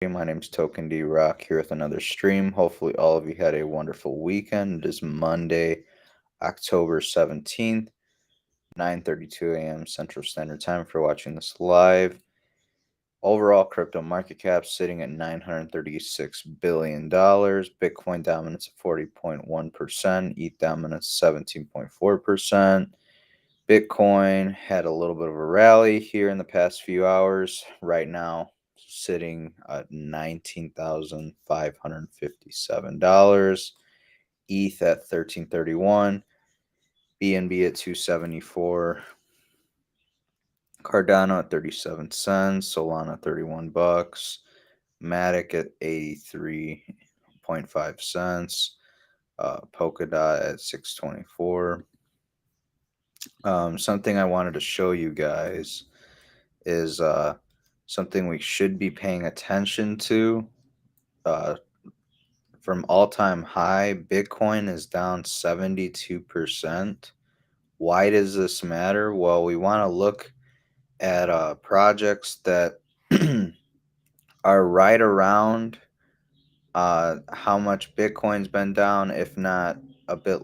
My name's Token D Rock here with another stream. Hopefully, all of you had a wonderful weekend. It is Monday, October 17th, 9:32 a.m. Central Standard Time for watching this live. Overall, crypto market cap sitting at $936 billion. Bitcoin dominance at 40.1%. ETH dominance 17.4%. Bitcoin had a little bit of a rally here in the past few hours. Right now, sitting at $19,557. ETH at 1331. BNB at 274. Cardano at 37 cents. Solana 31 bucks. Matic at 83.5 cents. Polkadot at 624. Something I wanted to show you guys is something we should be paying attention to. Uh, from all-time high, Bitcoin is down 72%. Why does this matter? Well, we want to look at projects that are right around how much Bitcoin's been down, if not a bit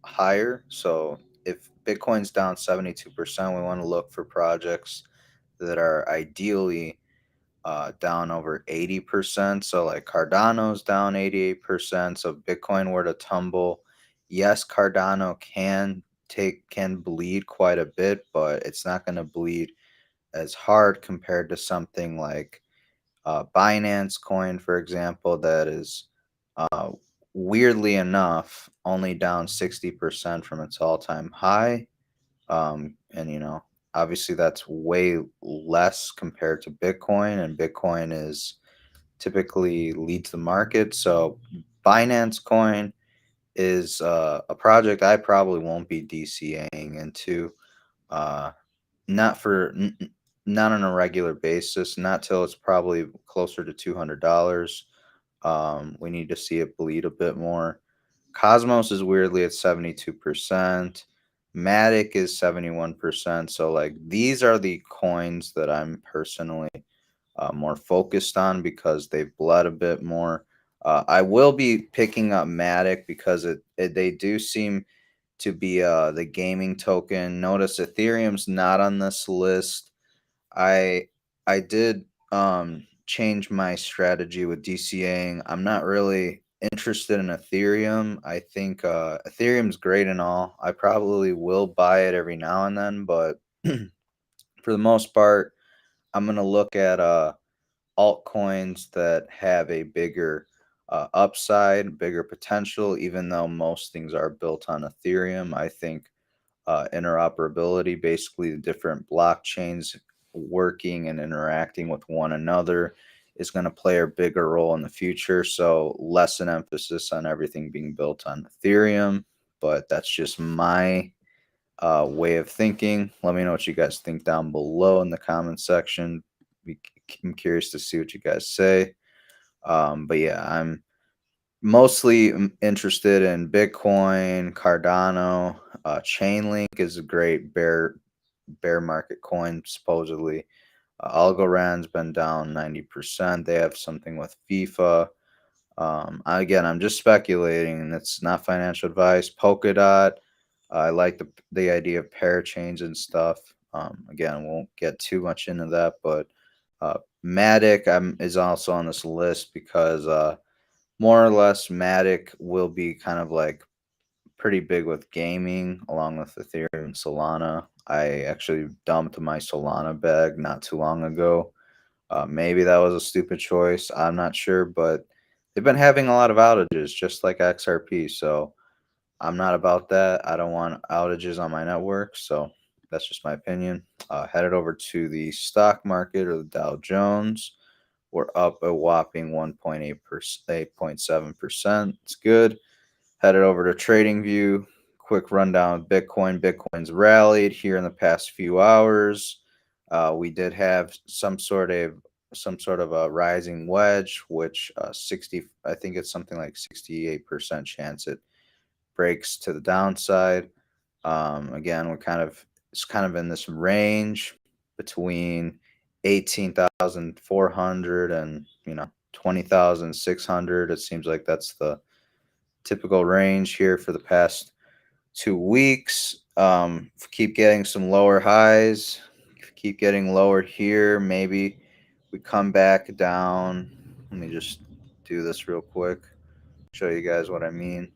higher. So if Bitcoin's down 72%, we want to look for projects that are ideally down over 80%. So like Cardano's down 88%. So if Bitcoin were to tumble, yes, Cardano can bleed quite a bit, but it's not going to bleed as hard compared to something like Binance Coin, for example, that is uh, weirdly enough only down 60% from its all-time high. And obviously that's way less compared to Bitcoin, and Bitcoin is typically leads the market. So Binance Coin is a project I probably won't be DCAing into, uh, not for not on a regular basis, not till it's probably closer to $200. We need to see it bleed a bit more. Cosmos is weirdly at 72%. Matic is 71%. So, like, these are the coins that I'm personally more focused on because they've bled a bit more. I will be picking up Matic because they do seem to be the gaming token. Notice Ethereum's not on this list. I I did change my strategy with DCAing. I'm not really interested in Ethereum. I think Ethereum's great and all. I probably will buy it every now and then, but for the most part, I'm gonna look at altcoins that have a bigger upside, bigger potential. Even though most things are built on Ethereum, I think interoperability, basically the different blockchains working and interacting with one another, is going to play a bigger role in the future. So less an emphasis on everything being built on Ethereum, but that's just my way of thinking. Let me know what you guys think down below in the comment section. I'm curious to see what you guys say. But yeah, I'm mostly interested in Bitcoin, Cardano. Chainlink is a great bear market coin, supposedly. Algorand's been down 90%. They have something with FIFA. Again, I'm just speculating, and it's not financial advice. Polkadot, I like the idea of parachains and stuff. Again, won't get too much into that, but Matic is also on this list because more or less Matic will be kind of like pretty big with gaming along with Ethereum and Solana. I actually dumped my Solana bag not too long ago. Maybe that was a stupid choice. I'm not sure, but they've been having a lot of outages, just like XRP. So I'm not about that. I don't want outages on my network. So that's just my opinion. Headed over to the stock market or the Dow Jones. We're up a whopping 8.7%. It's good. Headed over to TradingView. Quick rundown of Bitcoin. Bitcoin's rallied here in the past few hours. We did have some sort of a rising wedge, which 60, I think it's something like 68% chance it breaks to the downside. Again, it's kind of in this range between 18,400 and 20,600. It seems like that's the typical range here for the past 2 weeks. Keep getting some lower highs, keep getting lower here. Maybe we come back down. Let me just do this real quick, show you guys what I mean.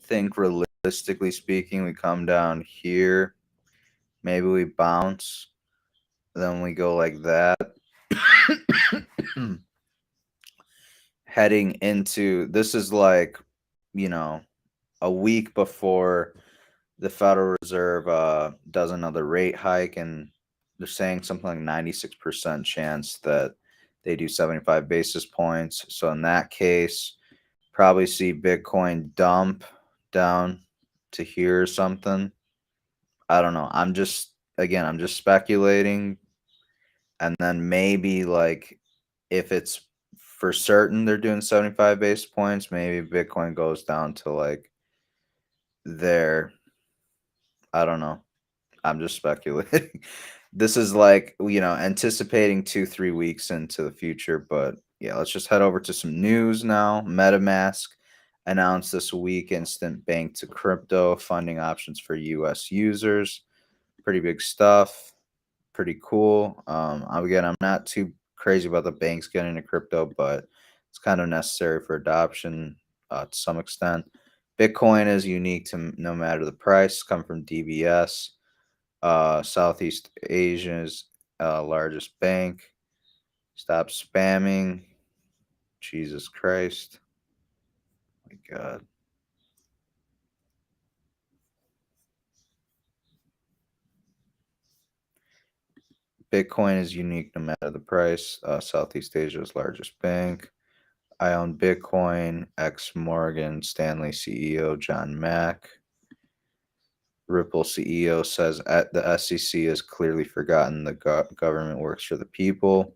Think realistically speaking, we come down here, maybe we bounce, then we go like that. Heading into this is like, a week before the Federal Reserve does another rate hike, and they're saying something like 96% chance that they do 75 basis points. So in that case, probably see Bitcoin dump down to here or something. I don't know. I'm just speculating. And then maybe like if it's for certain they're doing 75 basis points, maybe Bitcoin goes down to like there. I don't know. I'm just speculating. This is like, anticipating 2-3 weeks into the future. But yeah, let's just head over to some news now. MetaMask announced this week instant bank to crypto funding options for US users. Pretty big stuff. Pretty cool. Again, I'm not too crazy about the banks getting into crypto, but it's kind of necessary for adoption to some extent. Bitcoin is unique to no matter the price. Come from DBS, Southeast Asia's largest bank. Stop spamming. Jesus Christ. My God. Bitcoin is unique no matter the price. Southeast Asia's largest bank. I own Bitcoin. Ex Morgan Stanley CEO John Mack. Ripple CEO says the SEC has clearly forgotten the government works for the people.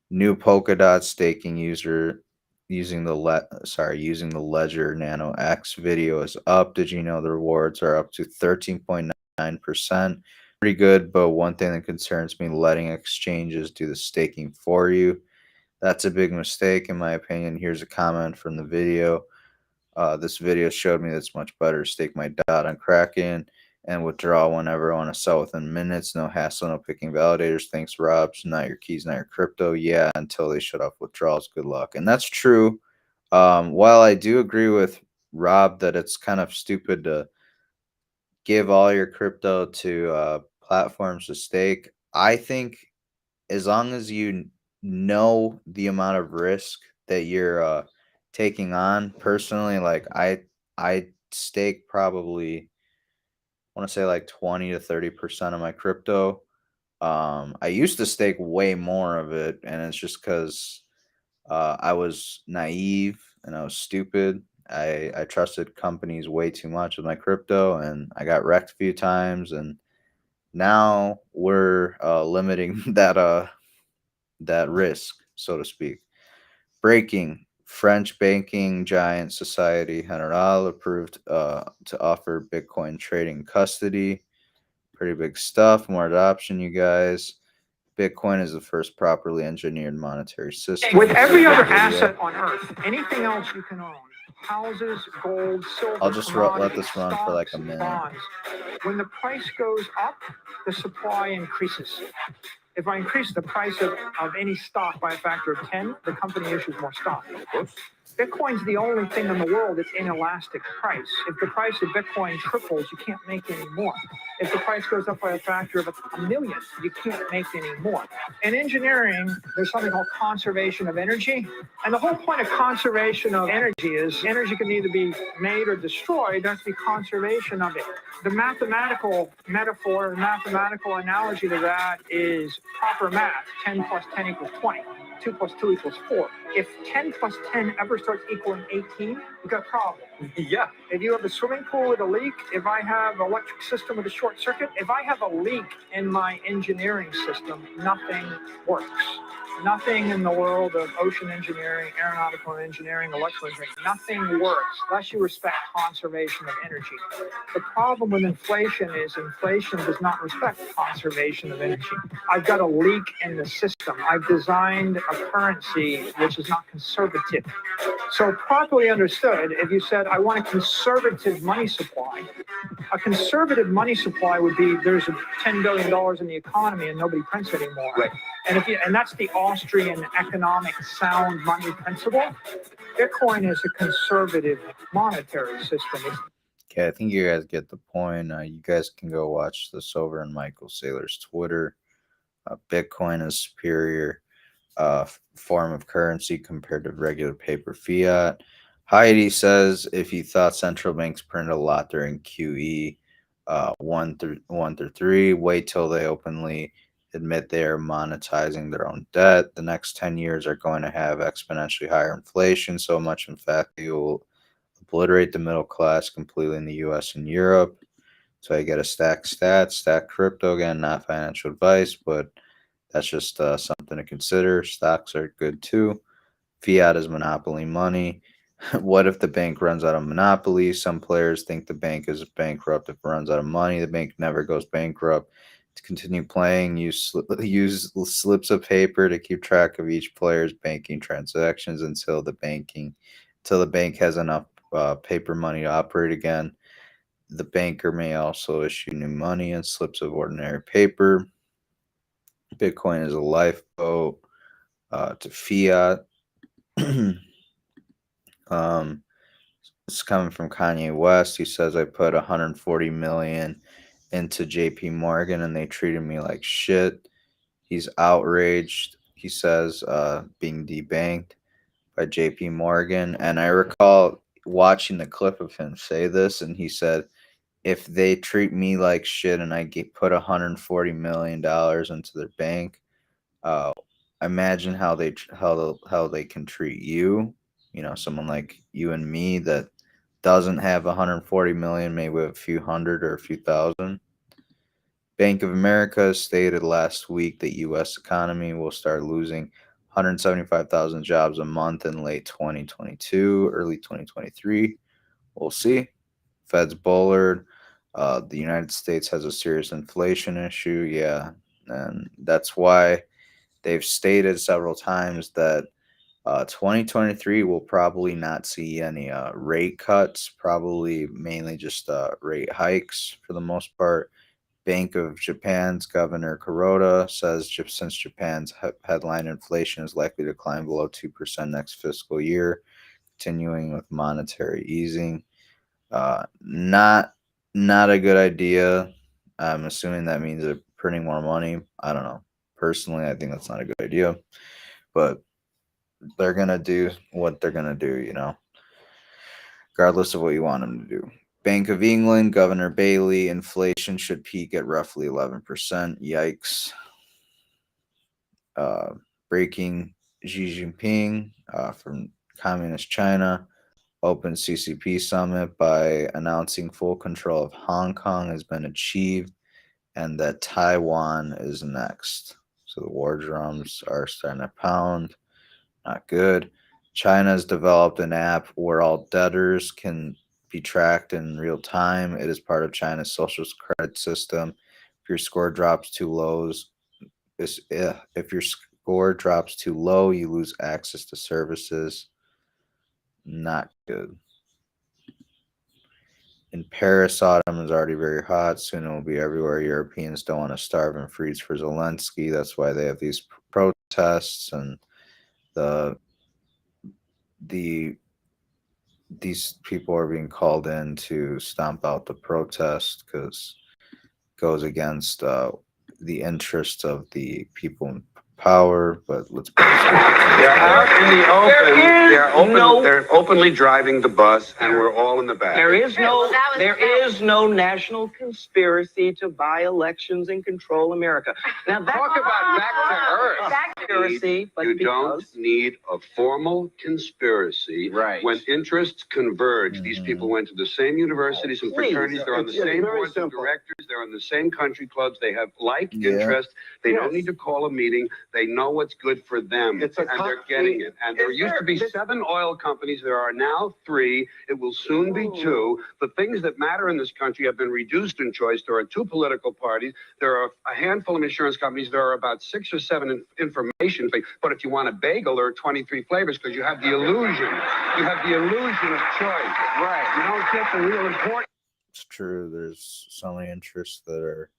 New Polkadot staking user using the Ledger Nano X video is up. Did you know the rewards are up to 13.9%? Pretty good, but one thing that concerns me, letting exchanges do the staking for you. That's a big mistake in my opinion. Here's a comment from the video. This video showed me that it's much better to stake my DOT on Kraken and withdraw whenever I want to sell within minutes. No hassle, no picking validators. Thanks, Robs. Not your keys, not your crypto. Yeah, until they shut off withdrawals. Good luck. And that's true. While I do agree with Rob that it's kind of stupid to give all your crypto to platforms to stake, I think as long as you know the amount of risk that you're taking on, personally, like I stake probably, I want to say like 20 to 30% of my crypto. I used to stake way more of it, and it's just because I was naive and I was stupid. I trusted companies way too much with my crypto, and I got wrecked a few times. And now we're limiting that risk, so to speak. Breaking: French banking giant Societe Generale approved to offer Bitcoin trading custody. Pretty big stuff. More adoption, you guys. Bitcoin is the first properly engineered monetary system. With every other asset on Earth, anything else you can own, houses, gold, silver, I'll just let this run for like a minute. Bonds. When the price goes up, the supply increases. If I increase the price of any stock by a factor of 10, the company issues more stock. Bitcoin's the only thing in the world that's inelastic price. If the price of Bitcoin triples, you can't make any more. If the price goes up by a factor of a million, you can't make any more. In engineering, there's something called conservation of energy. And the whole point of conservation of energy is energy can either be made or destroyed. There has to be conservation of it. The mathematical metaphor, the mathematical analogy to that is proper math. 10 plus 10 equals 20. 2 plus 2 equals 4. If 10 plus 10 ever starts equaling 18, you got a problem. Yeah. If you have a swimming pool with a leak, if I have an electric system with a short circuit, if I have a leak in my engineering system, nothing works. Nothing in the world of ocean engineering, aeronautical engineering, electrical engineering, nothing works unless you respect conservation of energy. The problem with inflation is inflation does not respect conservation of energy. I've got a leak in the system. I've designed a currency which is not conservative. So properly understood, if you said, I want a conservative money supply, a conservative money supply would be there's $10 billion in the economy and nobody prints anymore. Right. And that's the Austrian economic sound money principle. Bitcoin is a conservative monetary system. Okay, I think you guys get the point. You guys can go watch this over on Michael Saylor's Twitter. Bitcoin is superior form of currency compared to regular paper fiat. Heidi says if you thought central banks printed a lot during QE 1 through 3, wait till they openly admit they are monetizing their own debt. The next 10 years are going to have exponentially higher inflation, so much in fact it will obliterate the middle class completely in the US and Europe. So I get a stack stats, stack crypto. Again, not financial advice, but that's just something to consider. Stocks are good too. Fiat is monopoly money. What if the bank runs out of monopoly? Some players think the bank is bankrupt if it runs out of money. The bank never goes bankrupt. To continue playing, use slips of paper to keep track of each player's banking transactions until the bank has enough paper money to operate again. The banker may also issue new money in slips of ordinary paper. Bitcoin is a lifeboat to fiat. It's coming from Kanye West. He says I put 140 million into JP Morgan and they treated me like shit. He's outraged. He says being debanked by JP Morgan. And I recall watching the clip of him say this, and he said, if they treat me like shit and I put $140 million into their bank, uh, imagine how they can treat you. You know, someone like you and me that doesn't have 140 million, maybe a few hundred or a few thousand. Bank of America stated last week the U.S. economy will start losing 175,000 jobs a month in late 2022, early 2023. We'll see. Fed's bullard. The United States has a serious inflation issue. Yeah. And that's why they've stated several times that 2023 will probably not see any rate cuts, probably mainly just rate hikes for the most part. Bank of Japan's Governor Kuroda says since Japan's headline inflation is likely to climb below 2% next fiscal year, continuing with monetary easing. Not a good idea. I'm assuming that means they're printing more money. I don't know. Personally, I think that's not a good idea. But they're going to do what they're going to do, regardless of what you want them to do. Bank of England, Governor Bailey, inflation should peak at roughly 11%. Yikes. Breaking Xi Jinping from Communist China open CCP summit by announcing full control of Hong Kong has been achieved and that Taiwan is next. So the war drums are starting to pound. Not good. China's developed an app where all debtors can be tracked in real time. It is part of China's social credit system. If your score drops too low, you lose access to services. Not good. In Paris, autumn is already very hot. Soon it will be everywhere. Europeans don't want to starve and freeze for Zelensky. That's why they have these protests, and these people are being called in to stomp out the protest because it goes against the interests of the people in power. But let's put They're out in the open. They're openly driving the bus, and we're all in the back. There is no national conspiracy to buy elections and control America. Now Talk about back to earth. conspiracy, but You don't need a formal conspiracy. Right. When interests converge, these people went to the same universities and fraternities. They're on the same boards of directors. They're on the same country clubs. They have like interests. They don't need to call a meeting. They know what's good for them, It's a and they're getting it. And there used to be 7 oil companies. There are now 3. It will soon be 2. The things that matter in this country have been reduced in choice. There are 2 political parties. There are a handful of insurance companies. There are about 6 or 7 information things. But if you want a bagel, there are 23 flavors because you have the illusion. You have the illusion of choice. Right. You don't get the real important. It's true. There's so many interests that are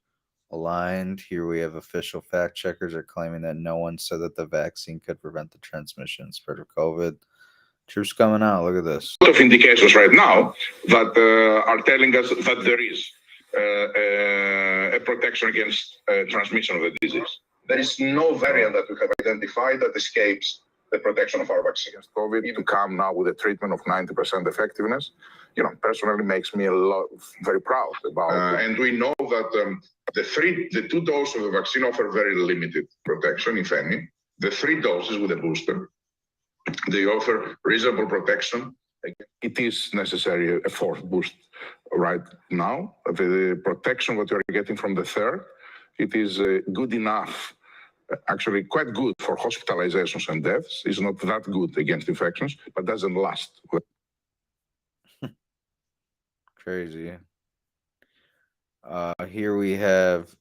aligned. Here we have official fact checkers are claiming that no one said that the vaccine could prevent the transmission and spread of COVID. Truth's coming out. Look at this. Lot of indications right now that are telling us that there is a protection against transmission of the disease. There is no variant that we have identified that escapes the protection of our vaccine. Against COVID, to come now with a treatment of 90% effectiveness, personally makes me very proud about. And we know that the 2 doses of the vaccine offer very limited protection, if any. The 3 doses with a booster, they offer reasonable protection. It is necessary a 4th boost right now. The protection that you are getting from the 3rd, it is good enough, actually quite good for hospitalizations and deaths. It's not that good against infections, but doesn't last. Crazy. Here we have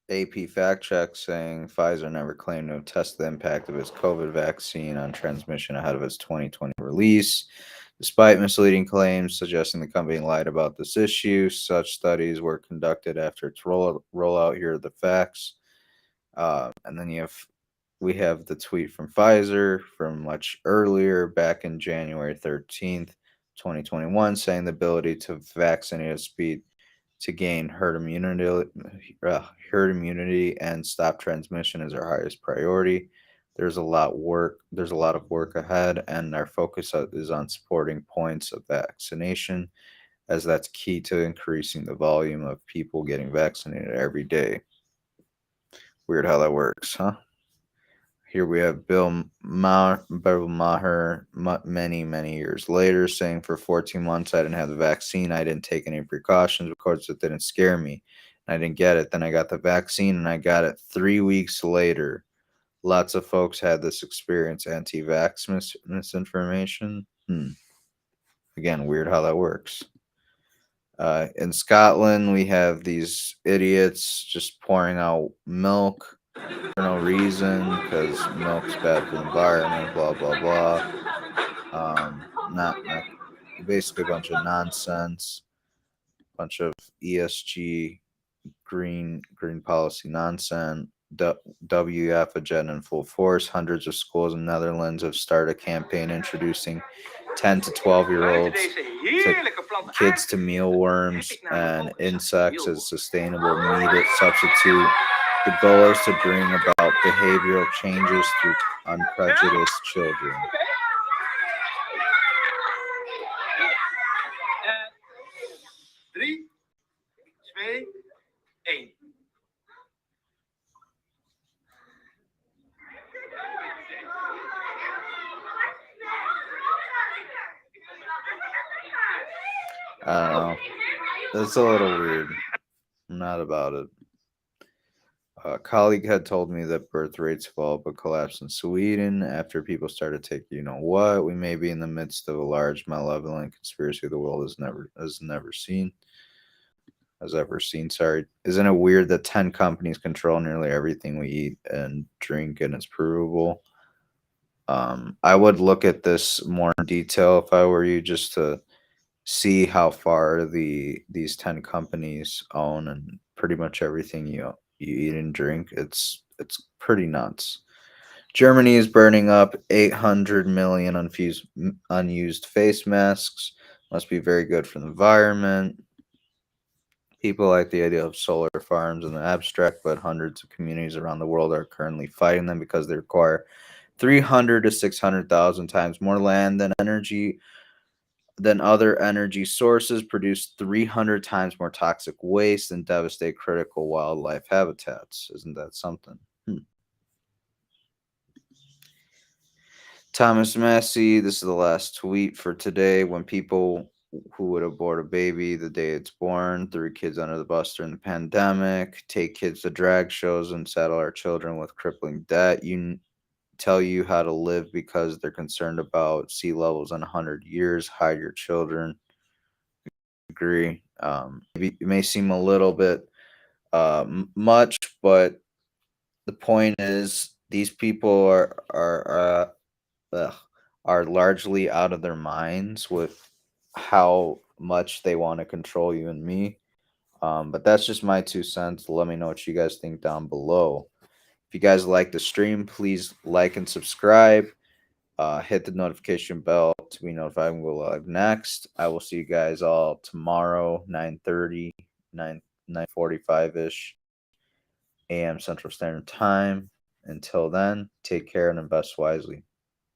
AP fact check saying Pfizer never claimed to have tested the impact of its COVID vaccine on transmission ahead of its 2020 release. Despite misleading claims suggesting the company lied about this issue, such studies were conducted after its rollout. Here are the facts. And then we have the tweet from Pfizer from much earlier, back in January 13th, 2021, saying the ability to vaccinate at speed to gain herd immunity and stop transmission is our highest priority. There's a lot of work ahead, and our focus is on supporting points of vaccination, as that's key to increasing the volume of people getting vaccinated every day. Weird how that works, huh? Here we have Bill Maher many years later saying for 14 months I didn't have the vaccine. I didn't take any precautions. Of course, it didn't scare me. I didn't get it. Then I got the vaccine and I got it 3 weeks later. Lots of folks had this experience. Anti-vax misinformation. Again, weird how that works. In Scotland, we have these idiots just pouring out milk for no reason because milk's bad for the environment, blah blah blah. Not basically a bunch of nonsense, bunch of ESG green policy nonsense. WF agenda in full force. Hundreds of schools in Netherlands have started a campaign introducing 10 to 12-year-olds kids to mealworms and insects as sustainable meat substitute. The goal is to bring about behavioral changes through unprejudiced children. 3, 2, 1. I don't know. That's a little weird. I'm not about it. A colleague had told me that birth rates fall but collapsed in Sweden after people started taking, we may be in the midst of a large malevolent conspiracy the world has ever seen. Sorry. Isn't it weird that 10 companies control nearly everything we eat and drink, and it's provable? I would look at this more in detail if I were you, just to see how far these 10 companies own and pretty much everything you eat and drink. It's pretty nuts. Germany is burning up 800 million unused face masks. Must be very good for the environment. People like the idea of solar farms in the abstract, but hundreds of communities around the world are currently fighting them because they require 300 to 600,000 times more land than other energy sources, produce 300 times more toxic waste, and devastate critical wildlife habitats. Isn't that something? Thomas Massey, this is the last tweet for today. When people who would abort a baby the day it's born, 3 kids under the bus during the pandemic, take kids to drag shows and saddle our children with crippling debt. Tell you how to live because they're concerned about sea levels in 100 years, hide your children. Agree. Maybe it may seem a little bit much, but the point is these people are largely out of their minds with how much they want to control you and me. But that's just my 2 cents. Let me know what you guys think down below. If you guys like the stream, please like and subscribe. Hit the notification bell to be notified when we go live next. I will see you guys all tomorrow, 9:30, 9:45 ish a.m. Central Standard Time. Until then, take care and invest wisely.